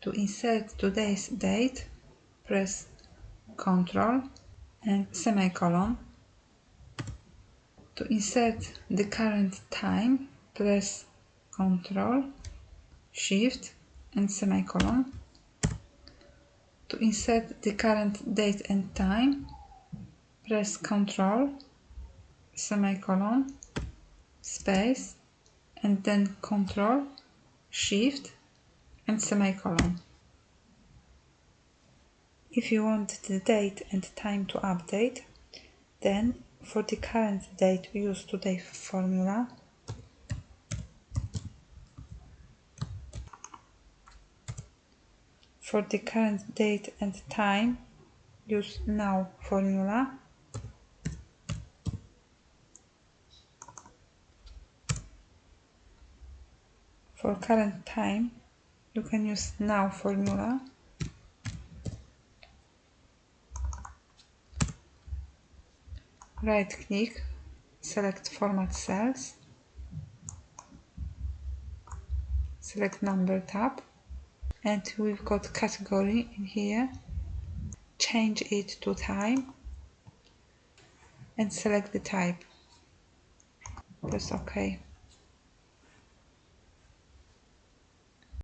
To insert today's date, press Ctrl and semicolon. To insert the current time, press Ctrl, Shift and semicolon. To insert the current date and time, press Ctrl, semicolon, space, and then Ctrl, Shift and semicolon. If you want the date and time to update, then for the current date use today's formula. For the current date and time, use now formula. For current time, you can use now formula. Right click, select Format Cells, select Number tab, and we've got category in here. Change it to time and select the type. Press OK.